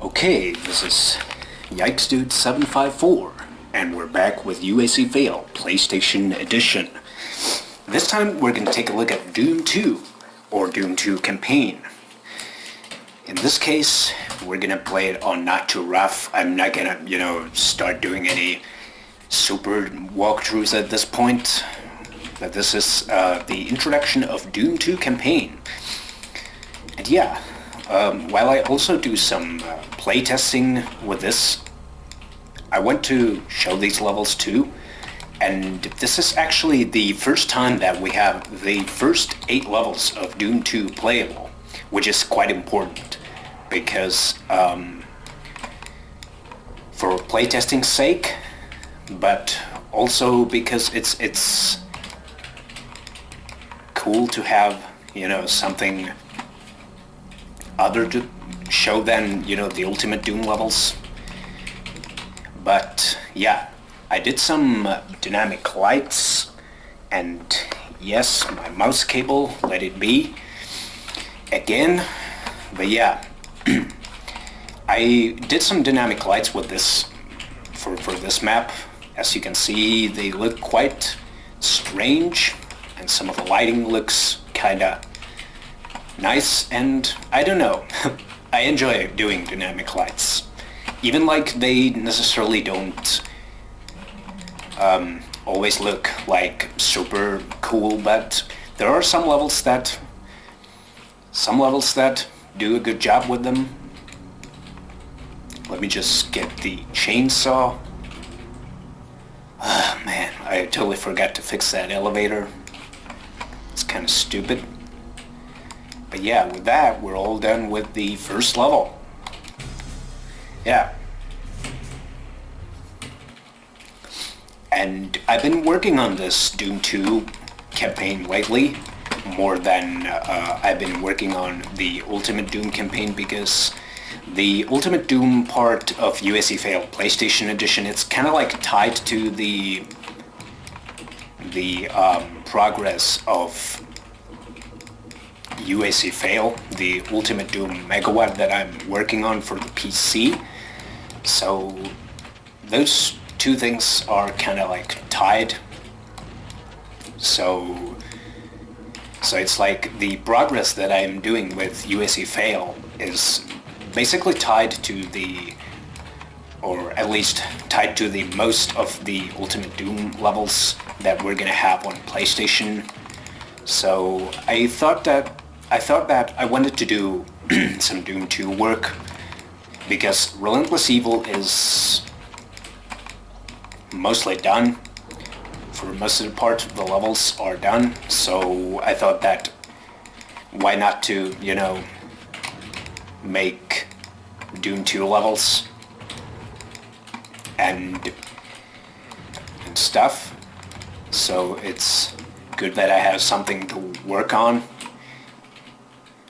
Okay, this is Yikes Dude 754, and we're back with UAC Fail PlayStation Edition. This time we're going to take a look at Doom 2, or Doom 2 Campaign. In this case, we're going to play it on not too rough. I'm not going to, start doing any super walkthroughs at this point. But this is the introduction of Doom 2 Campaign. And yeah, while I also do some playtesting with this, I want to show these levels too. And this is actually the first time that we have the first 8 levels of Doom 2 playable, which is quite important because for playtesting's sake, but also because it's cool to have, something other to show than, the Ultimate Doom levels. But yeah, I did some dynamic lights, and yes, my mouse cable let it be again. But yeah, I did some dynamic lights with this for this map. As you can see, they look quite strange, and some of the lighting looks kinda nice, and I don't know. I enjoy doing dynamic lights, even like they necessarily don't always look like super cool, but there are some levels that do a good job with them. Let me just get the chainsaw. Ah, man, I totally forgot to fix that elevator. It's kind of stupid. But yeah, with that, we're all done with the first level. Yeah. And I've been working on this Doom 2 campaign lately, more than I've been working on the Ultimate Doom campaign, because the Ultimate Doom part of UAC Fail PlayStation Edition, it's kind of like tied to the progress of UAC Fail, the Ultimate Doom Megawatt that I'm working on for the PC. So those two things are kind of like tied. So it's like the progress that I'm doing with UAC Fail is basically tied to or at least tied to the most of the Ultimate Doom levels that we're gonna have on PlayStation. So I thought that I wanted to do some Doom 2 work, because Relentless Evil is mostly done. For most of the part, the levels are done, so I thought that why not to, make Doom 2 levels and stuff. So it's good that I have something to work on.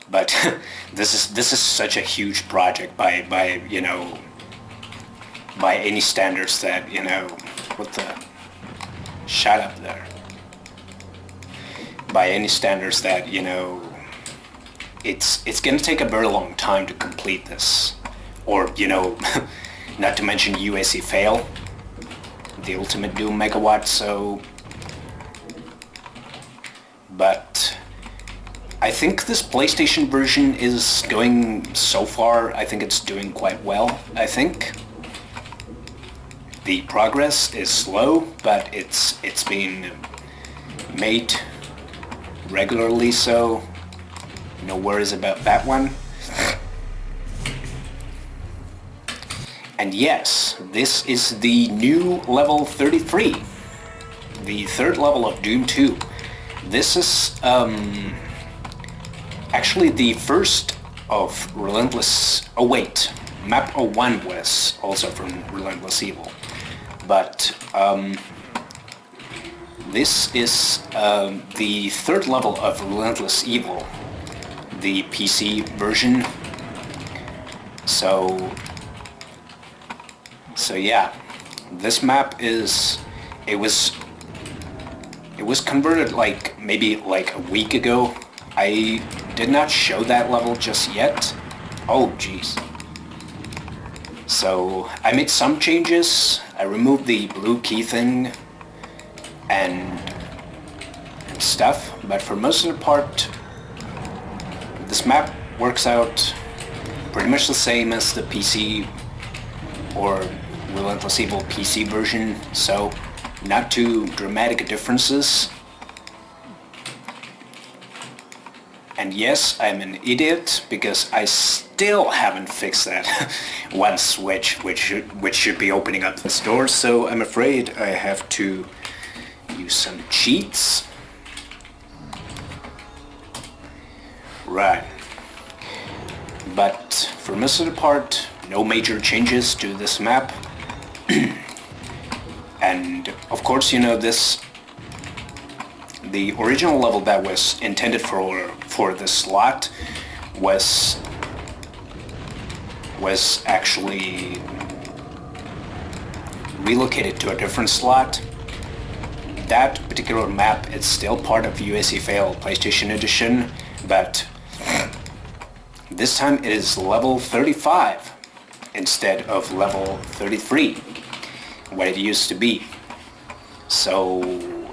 But this is such a huge project by any standards that, what the, shut up there. By any standards that, it's gonna take a very long time to complete this. Or, not to mention UAC Fail, the Ultimate Doom Megawatt, so... But I think this PlayStation version is going, so far, I think it's doing quite well, I think. The progress is slow, but it's being made regularly, so no worries about that one. And yes, this is the new level 33, the third level of Doom 2. This is actually the first of Relentless... Oh wait, MAP31 was also from Relentless Evil. But this is the third level of Relentless Evil, the PC version. So yeah, this map is... It was converted maybe a week ago. I did not show that level just yet. Oh jeez. So I made some changes. I removed the blue key thing and stuff, but for most of the part, this map works out pretty much the same as the PC or Relentless Evil PC version, so not too dramatic differences. And yes, I'm an idiot because I still haven't fixed that one switch which should be opening up this door, so I'm afraid I have to use some cheats. Right. But for most of the part, no major changes to this map. And of course, you know, the original level that was intended for this slot was actually relocated to a different slot. That particular map is still part of UAC Fail PlayStation Edition, but this time it is level 35 instead of level 33, what it used to be. So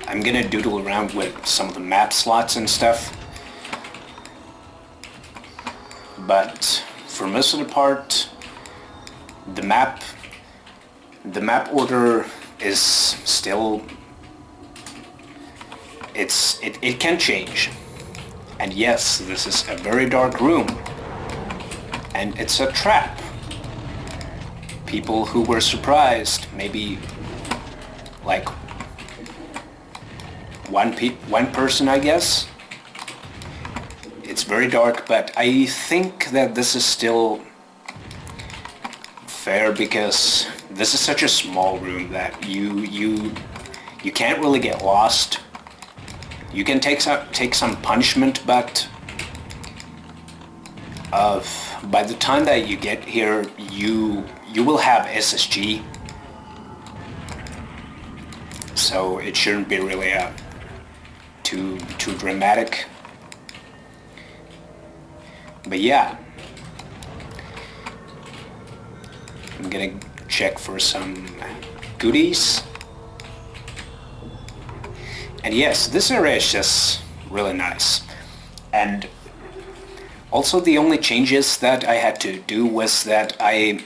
I'm gonna doodle around with some of the map slots and stuff, but for most of the part, the map order is still, it can change. And yes, this is a very dark room, and it's a trap. People who were surprised, maybe like one person, I guess. It's very dark, but I think that this is still fair because this is such a small room that you can't really get lost. You can take some punishment, but by the time that you get here, you will have SSG, so it shouldn't be really too dramatic. But yeah, I'm gonna check for some goodies. And yes, this area is just really nice. And also the only changes that I had to do was that I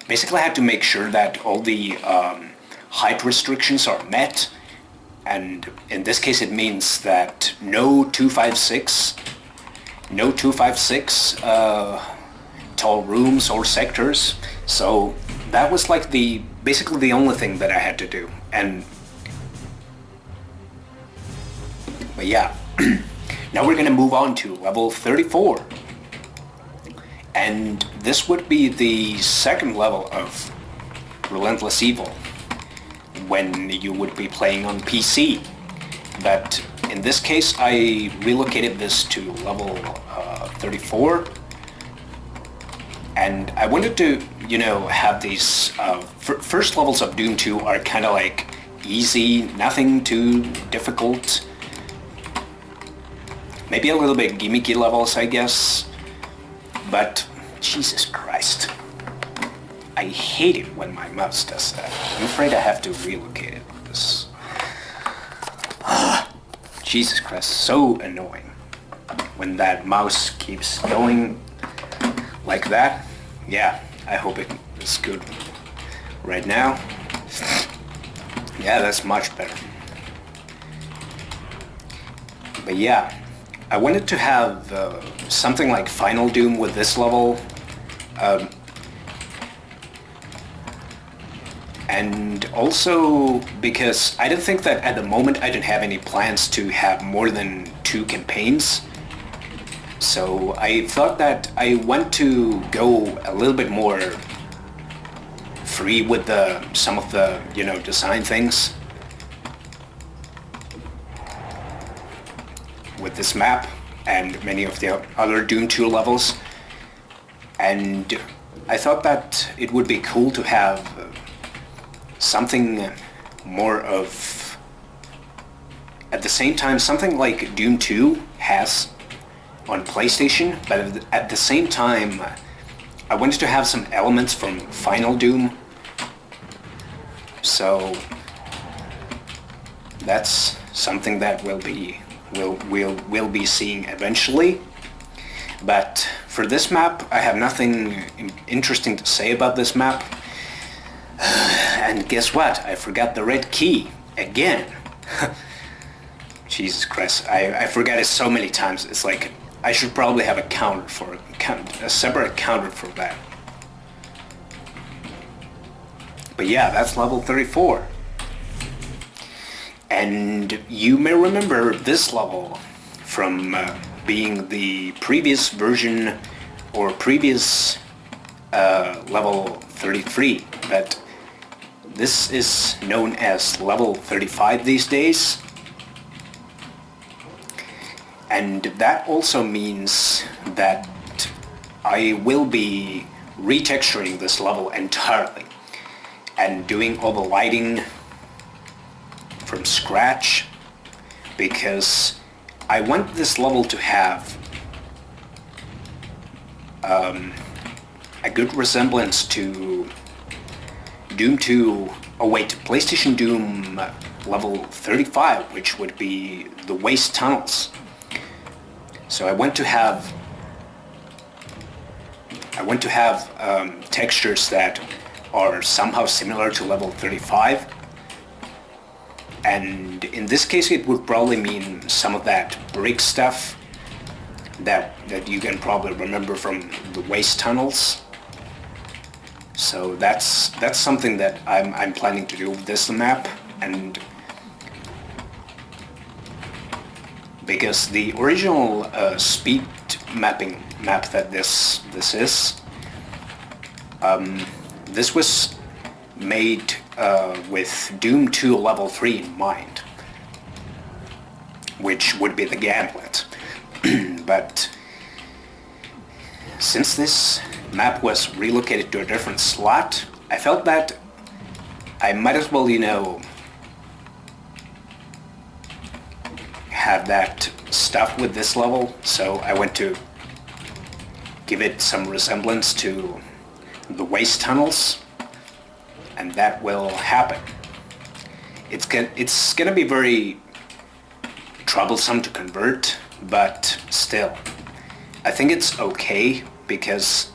basically had to make sure that all the height restrictions are met. And in this case it means that no 256 tall rooms or sectors. So that was like basically the only thing that I had to do. But yeah, now we're gonna move on to level 34. And this would be the second level of Relentless Evil when you would be playing on PC. But in this case, I relocated this to level 34. And I wanted to, you know, have these first levels of Doom 2 are kind of like easy, nothing too difficult. Maybe a little bit gimmicky levels, I guess. But Jesus Christ, I hate it when my mouse does that. I'm afraid I have to relocate it. This Jesus Christ, so annoying when that mouse keeps going like that. Yeah, I hope it is good right now. Yeah, that's much better. But yeah, I wanted to have something like Final Doom with this level. And also because I don't think that at the moment I don't have any plans to have more than 2 campaigns. So I thought that I want to go a little bit more free with some of the, you know, design things with this map and many of the other Doom 2 levels. And I thought that it would be cool to have something more of, at the same time, something like Doom 2 has on PlayStation, but at the same time I wanted to have some elements from Final Doom, so that's something that we'll be seeing eventually. But for this map, I have nothing interesting to say about this map. And guess what? I forgot the red key again. Jesus Christ, I forgot it so many times. It's like I should probably have a separate counter for that. But yeah, that's level 34. And you may remember this level from being the previous version or previous level 33, but this is known as level 35 these days. And that also means that I will be retexturing this level entirely and doing all the lighting from scratch, because I want this level to have a good resemblance to Doom 2, PlayStation Doom level 35, which would be the waste tunnels. So I want to have textures that are somehow similar to level 35. And in this case, it would probably mean some of that brick stuff that you can probably remember from the waste tunnels. So that's something that I'm planning to do with this map, and because the original speed mapping map that this is, this was made with Doom 2 level 3 in mind, which would be the gauntlet. But since this map was relocated to a different slot, I felt that I might as well, have that stuff with this level, so I went to give it some resemblance to the waste tunnels, and that will happen. It's gonna be very troublesome to convert, but still, I think it's okay, because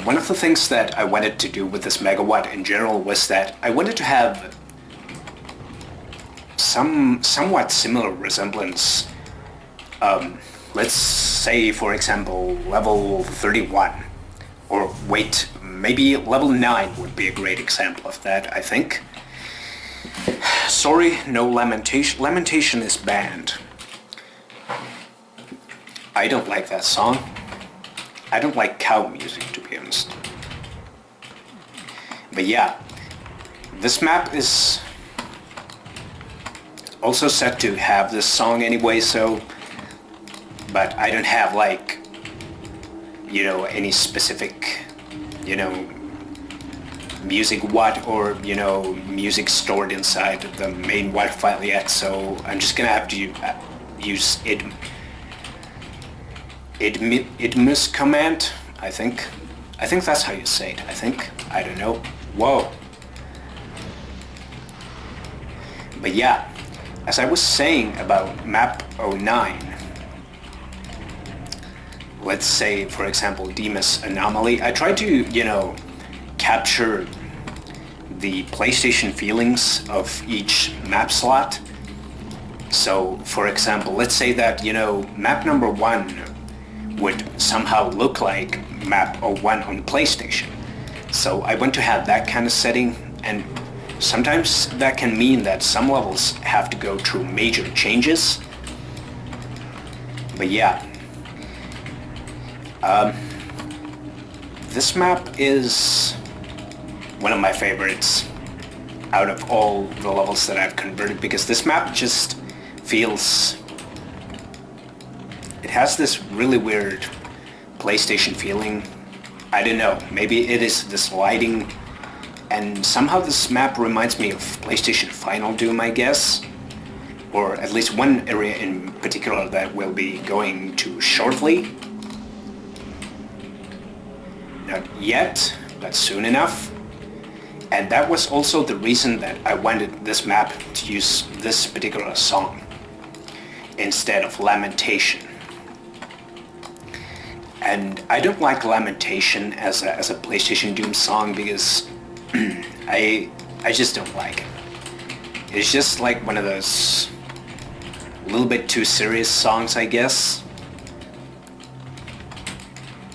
one of the things that I wanted to do with this megawatt in general was that I wanted to have somewhat similar resemblance. Let's say, for example, level 31, or wait, maybe level 9 would be a great example of that, I think. Sorry, no lamentation. Lamentation is banned. I don't like that song. I don't like cow music, to be honest. But yeah, this map is also set to have this song anyway, so, but I don't have like, any specific, music WAT or, music stored inside the main WAT file yet, so I'm just gonna have to use idmus command, I think that's how you say it, I don't know, whoa. But yeah, as I was saying about map 09, let's say, for example, Demas Anomaly, I tried to, capture the PlayStation feelings of each map slot. So, for example, let's say that, map number 1 would somehow look like map 01 on PlayStation. So I want to have that kind of setting, and sometimes that can mean that some levels have to go through major changes. But yeah, this map is one of my favorites out of all the levels that I've converted, because this map just feels... it has this really weird PlayStation feeling. I don't know, maybe it is this lighting, and somehow this map reminds me of PlayStation Final Doom, I guess. Or at least one area in particular that we'll be going to shortly. Not yet, but soon enough. And that was also the reason that I wanted this map to use this particular song instead of Lamentation. And I don't like Lamentation as a PlayStation Doom song because I just don't like it. It's just like one of those a little bit too serious songs, I guess.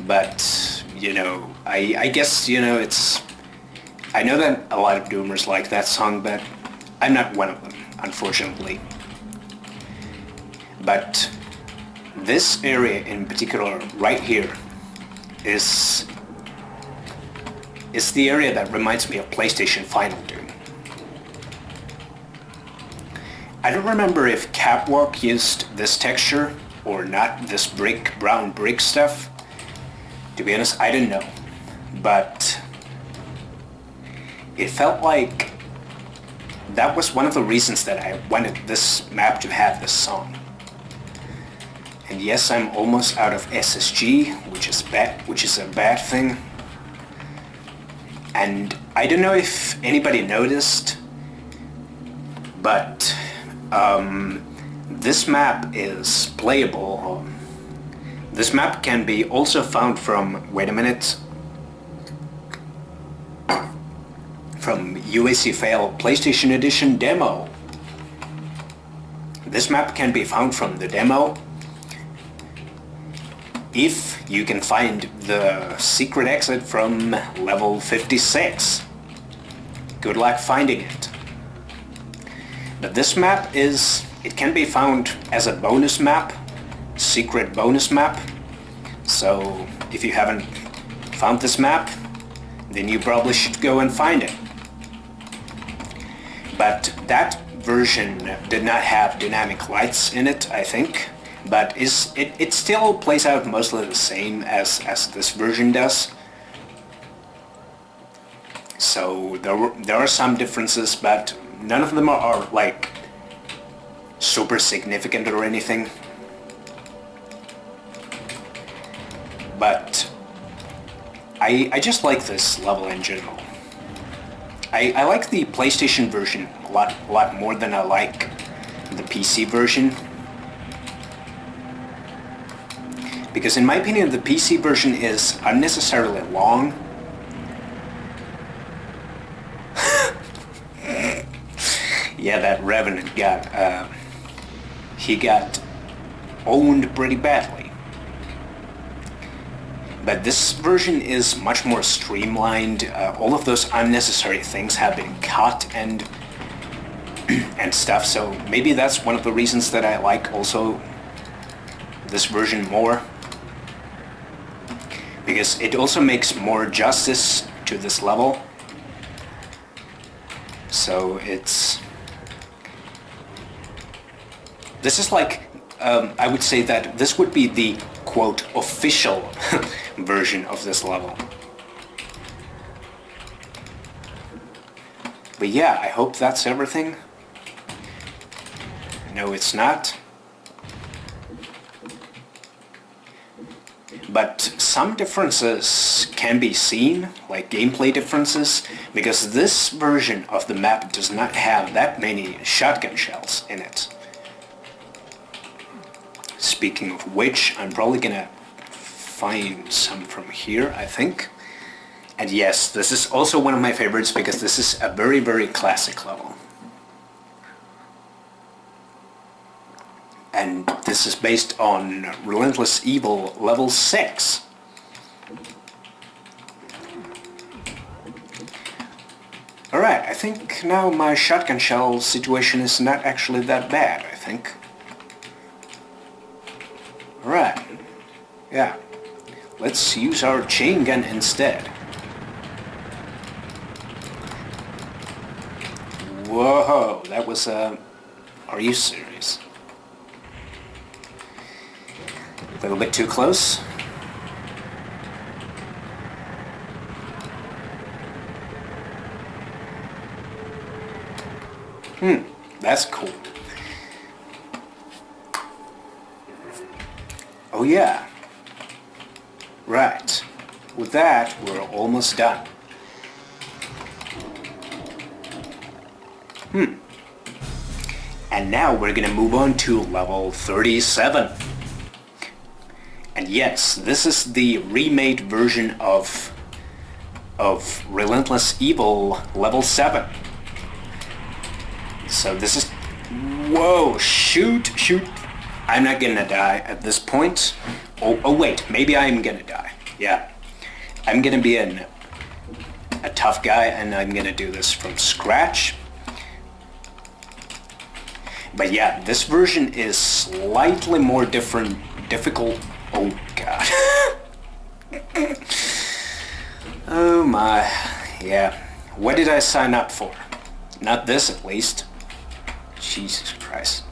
But, you know, I guess, you know, I know that a lot of Doomers like that song, but I'm not one of them, unfortunately. But this area in particular, right here, is the area that reminds me of PlayStation Final Doom. I don't remember if Catwalk used this texture or not, this brown brick stuff. To be honest, I don't know. But it felt like that was one of the reasons that I wanted this map to have this song. And yes, I'm almost out of SSG, which is a bad thing. And I don't know if anybody noticed, but this map is playable. This map can be also found from, wait a minute, from UAC Fail PlayStation Edition demo. This map can be found from the demo if you can find the secret exit from level 56. Good luck finding it. But this map it can be found as a bonus map, secret bonus map. So if you haven't found this map, then you probably should go and find it. But that version did not have dynamic lights in it, I think. But it still plays out mostly the same as this version does. So there are some differences, but none of them are like super significant or anything. But I just like this level in general. I like the PlayStation version a lot more than I like the PC version. Because in my opinion, the PC version is unnecessarily long. Yeah, that Revenant he got owned pretty badly. But this version is much more streamlined. All of those unnecessary things have been cut and stuff. So maybe that's one of the reasons that I like also this version more. Because it also makes more justice to this level. So this is like, I would say that this would be the, quote, official version of this level. But yeah, I hope that's everything. No, it's not. But some differences can be seen, like gameplay differences, because this version of the map does not have that many shotgun shells in it. Speaking of which, I'm probably gonna find some from here, I think. And yes, this is also one of my favorites because this is a very, very classic level. And this is based on Relentless Evil level 6. Alright, I think now my shotgun shell situation is not actually that bad, I think. Alright, yeah. Let's use our chain gun instead. Whoa, that was a... Are you serious? A little bit too close. That's cool. Oh yeah. Right. with that, we're almost done. And now we're gonna move on to level 37. And yes, this is the remade version of Relentless Evil level 7. So this is... Whoa, shoot. I'm not gonna die at this point. Oh wait, maybe I am gonna die. Yeah. I'm gonna be a tough guy and I'm gonna do this from scratch. But yeah, this version is slightly more difficult. Oh god. Oh my. Yeah. What did I sign up for? Not this, at least. Jesus Christ.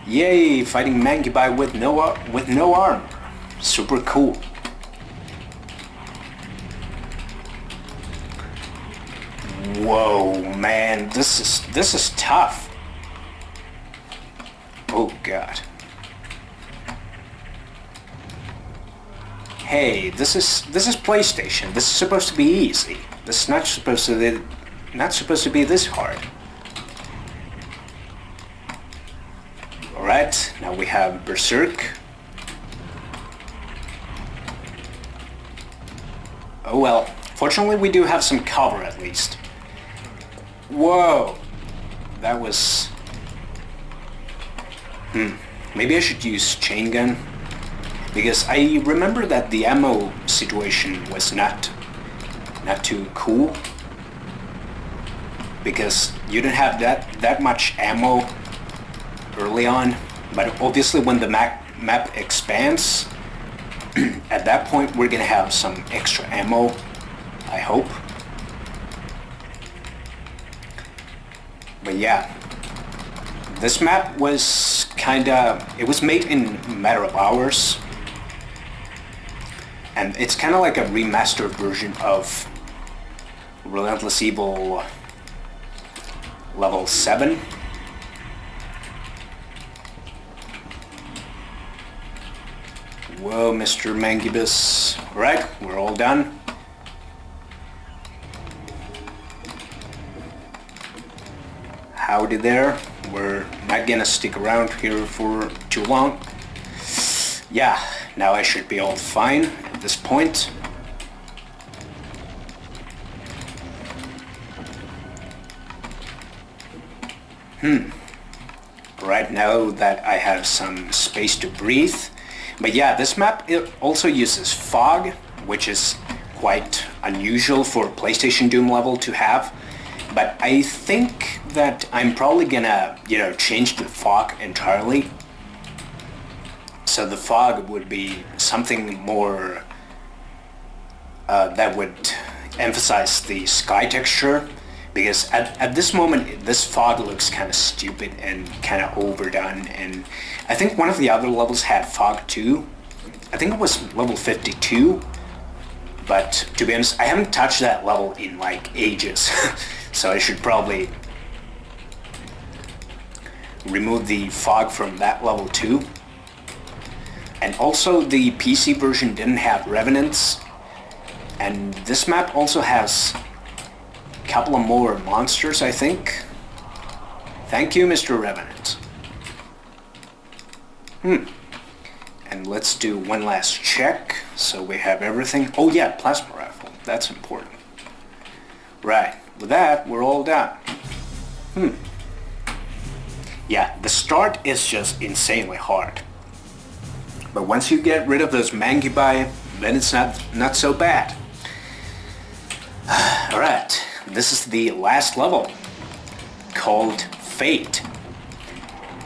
Yay, fighting Mangybai with no armor. Super cool. Whoa, man, this is tough. Oh god. Hey, this is PlayStation. This is supposed to be easy. This is not supposed to be this hard. Alright, now we have Berserk. Oh well, fortunately we do have some cover at least. Whoa! That was... Maybe I should use chain gun? Because I remember that the ammo situation was not too cool. Because you didn't have that much ammo early on. But obviously when the map expands, at that point we're gonna have some extra ammo, I hope. But yeah, this map was it was made in a matter of hours. And it's kind of like a remastered version of Relentless Evil level 7. Whoa, Mr. Mangibus. Alright, we're all done. Howdy there. We're not gonna stick around here for too long. Yeah, now I should be all fine at this point. Right now that I have some space to breathe. But yeah, this map it also uses fog, which is quite unusual for a PlayStation Doom level to have. But I think that I'm probably gonna, change the fog entirely. So the fog would be something more that would emphasize the sky texture. Because at this moment, this fog looks kind of stupid and kind of overdone. And I think one of the other levels had fog too. I think it was level 52. But to be honest, I haven't touched that level in like ages. So I should probably remove the fog from that level too. And also the PC version didn't have revenants. And this map also has a couple of more monsters, I think. Thank you, Mr. Revenant. And let's do one last check. So we have everything. Oh yeah, plasma rifle. That's important. Right. With that, we're all done. Yeah, the start is just insanely hard. But once you get rid of those Mangybai, then it's not so bad. Alright, this is the last level, called Fate.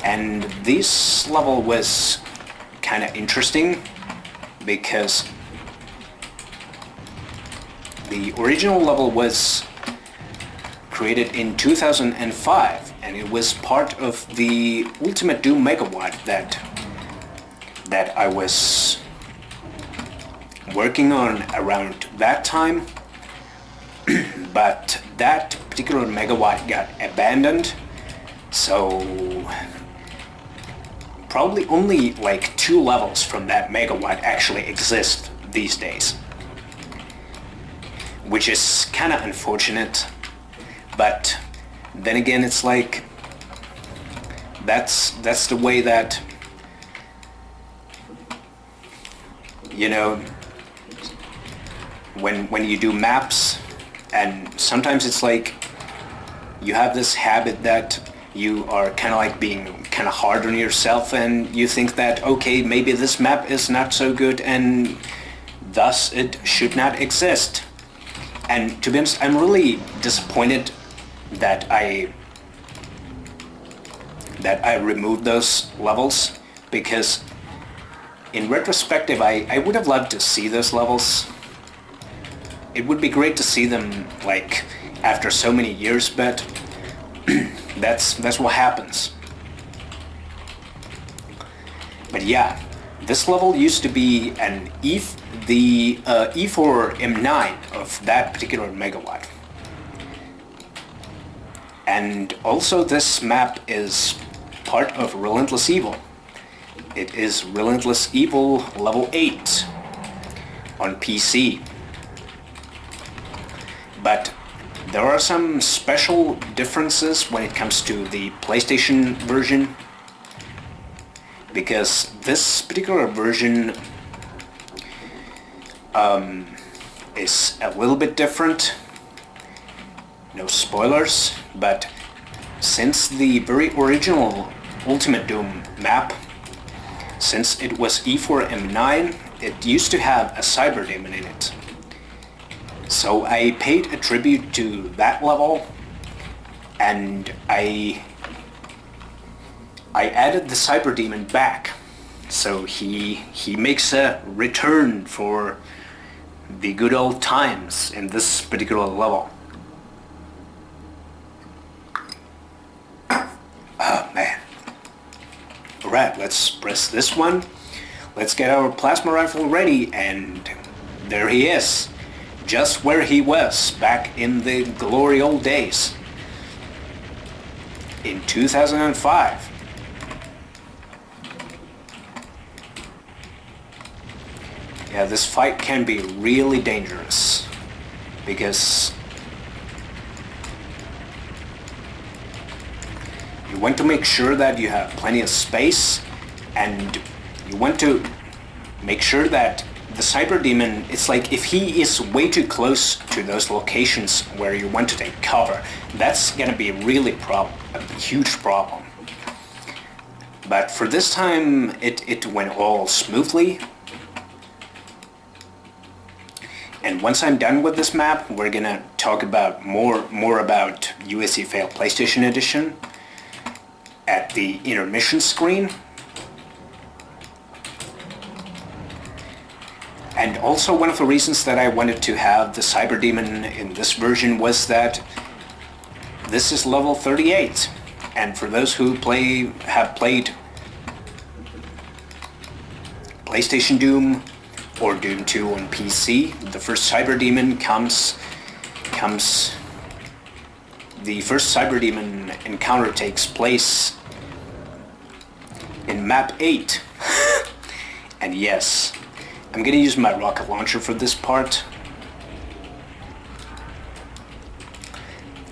And this level was kind of interesting, because the original level was created in 2005, and it was part of the Ultimate Doom Megawatt that I was working on around that time. But that particular megawatt got abandoned, so probably only like 2 levels from that megawatt actually exist these days, which is kind of unfortunate. But then again, it's like that's the way that, you know, when you do maps, and sometimes it's like you have this habit that you are kind of like being kind of hard on yourself, and you think that, okay, maybe this map is not so good and thus it should not exist. And to be honest, I'm really disappointed that I removed those levels, because in retrospective I would have loved to see those levels. It would be great to see them like after so many years, but that's what happens. But yeah, this level used to be an the E4M9 of that particular megawatt. And also this map is part of Relentless Evil. It is Relentless Evil level 8 on PC. But there are some special differences when it comes to the PlayStation version, because this particular version is a little bit different. No spoilers, but since the very original Ultimate Doom map, since it was E4M9, it used to have a Cyber Demon in it. So I paid a tribute to that level, and I added the Cyber Demon back. So he makes a return for the good old times in this particular level. Oh man. Alright, let's press this one. Let's get our plasma rifle ready, and there he is. Just where he was back in the glory old days. In 2005. Yeah, this fight can be really dangerous, because you want to make sure that you have plenty of space, and you want to make sure that the Cyber Demon, it's like if he is way too close to those locations where you want to take cover, that's gonna be really a huge problem. But for this time, it went all smoothly. And once I'm done with this map, we're gonna talk about more about UAC Fail PlayStation Edition at the intermission screen. And also one of the reasons that I wanted to have the Cyber Demon in this version was that this is level 38. And for those who have played PlayStation Doom or Doom 2 on PC, the first Cyber Demon the first Cyber Demon encounter takes place in map 8. And yes, I'm gonna use my rocket launcher for this part.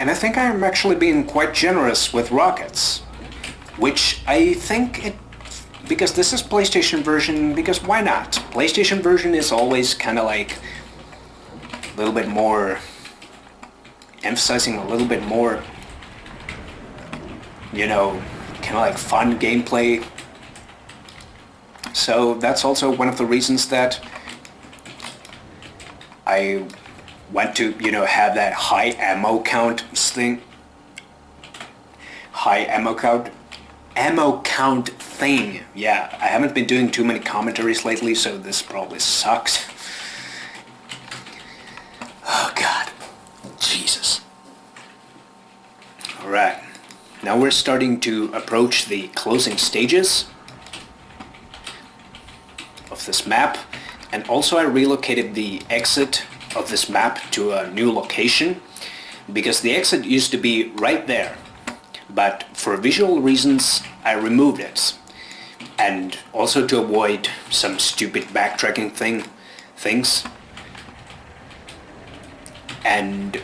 And I think I'm actually being quite generous with rockets, which I think because this is PlayStation version, because why not? PlayStation version is always kind of like a little bit more, emphasizing a little bit more, you know, kind of like fun gameplay. So that's also one of the reasons that I want to, you know, have that high ammo count thing. High ammo count thing. Yeah, I haven't been doing too many commentaries lately, so this probably sucks. Oh God, Jesus. Alright, now we're starting to approach the closing stages of this map, and also I relocated the exit of this map to a new location, because the exit used to be right there, but for visual reasons I removed it, and also to avoid some stupid backtracking things. And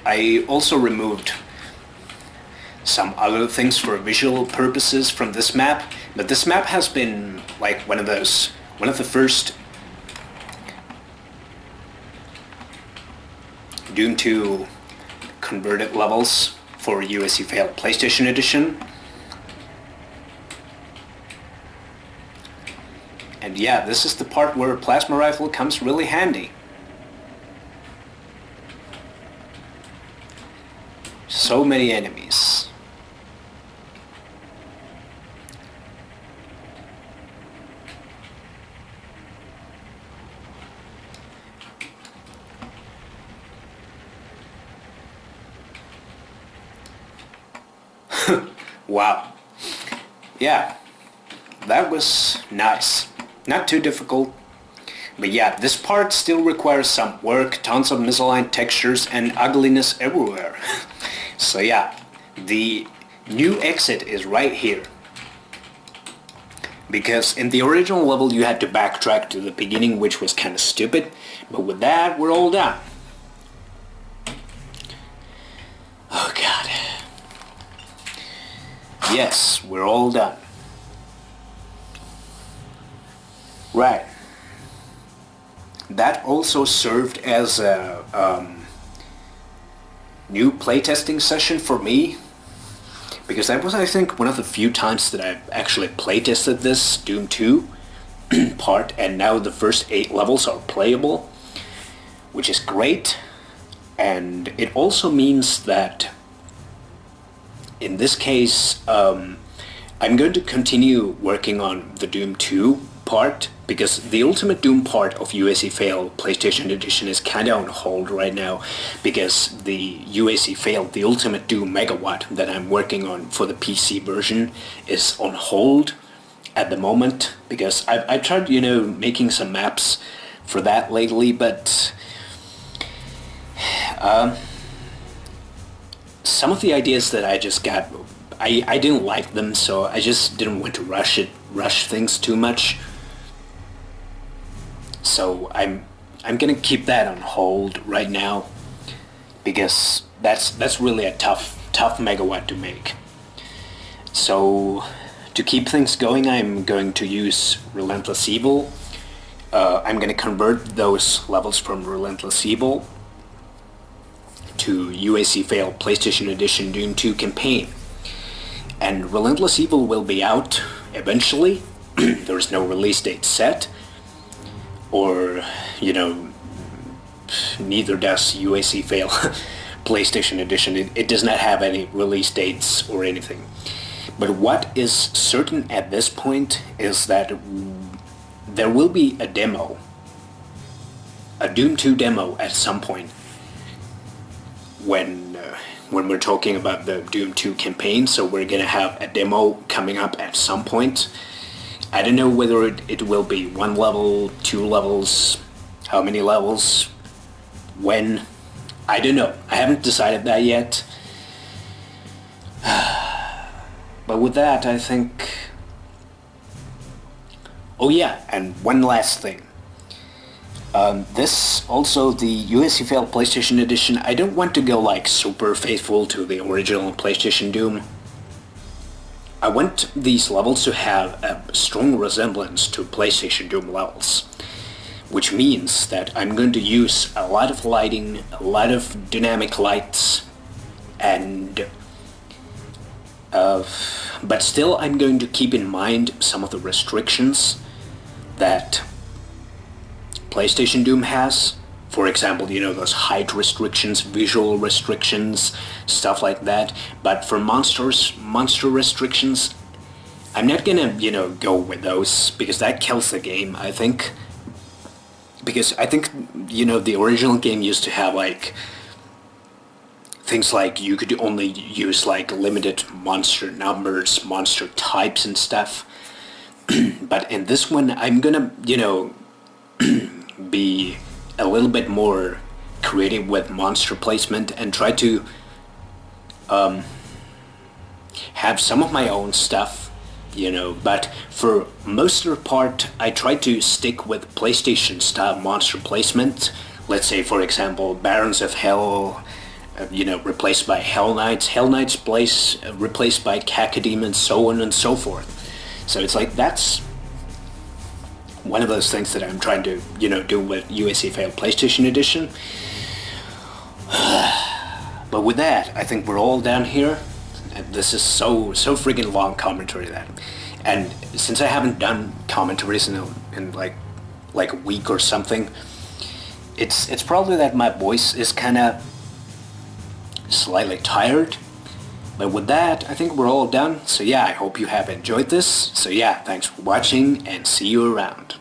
I also removed some other things for visual purposes from this map, but this map has been like one of the first Doom 2 converted levels for UAC Fail PlayStation Edition. And yeah, this is the part where a plasma rifle comes really handy. So many enemies. Wow. Yeah, that was nice. Not too difficult. But yeah, this part still requires some work, tons of misaligned textures and ugliness everywhere. So yeah, the new exit is right here. Because in the original level you had to backtrack to the beginning, which was kind of stupid. But with that, we're all done. Oh god. Yes, we're all done. Right. That also served as a new playtesting session for me, because that was, I think, one of the few times that I've actually playtested this Doom 2 part, and now the first 8 levels are playable, which is great. And it also means that in this case, I'm going to continue working on the Doom 2 part, because the Ultimate Doom part of UAC Fail PlayStation Edition is kinda on hold right now, because the UAC Fail, the Ultimate Doom Megawatt that I'm working on for the PC version is on hold at the moment, because I've tried, making some maps for that lately, but some of the ideas that I just got, I didn't like them, so I just didn't want to rush things too much. So I'm gonna keep that on hold right now, because that's really a tough megawatt to make. So to keep things going, I'm going to use Relentless Evil. I'm gonna convert those levels from Relentless Evil to UAC Fail PlayStation Edition Doom 2 campaign. And Relentless Evil will be out eventually. There's no release date set, or neither does UAC Fail PlayStation Edition. It does not have any release dates or anything. But what is certain at this point is that there will be a demo, a Doom 2 demo at some point, when we're talking about the Doom 2 campaign. So we're gonna have a demo coming up at some point. I don't know whether it will be 1 level, 2 levels, how many levels, when, I don't know. I haven't decided that yet. But with that, I think... Oh yeah, and one last thing. This, also the UAC Fail PlayStation Edition, I don't want to go like super faithful to the original PlayStation Doom. I want these levels to have a strong resemblance to PlayStation Doom levels, which means that I'm going to use a lot of lighting, a lot of dynamic lights, and but still I'm going to keep in mind some of the restrictions that PlayStation Doom has. For example, those height restrictions, visual restrictions, stuff like that. But for monster restrictions, I'm not gonna, go with those, because that kills the game, I think. Because I think, the original game used to have, like, things like you could only use, like, limited monster numbers, monster types and stuff. But in this one, I'm gonna, be a little bit more creative with monster placement and try to have some of my own stuff you know, but for most of the part, I try to stick with PlayStation style monster placement. Let's say, for example, Barons of Hell, you know, replaced by Hell Knights, replaced by Cacodemons, so on and so forth. So it's like, that's one of those things that I'm trying to, you know, do with USA Fail PlayStation Edition. But with that, I think we're all down here. And this is so freaking long commentary that, and since I haven't done commentaries in like a week or something, it's probably that my voice is kind of slightly tired. But with that, I think we're all done. So yeah, I hope you have enjoyed this. So yeah, thanks for watching and see you around.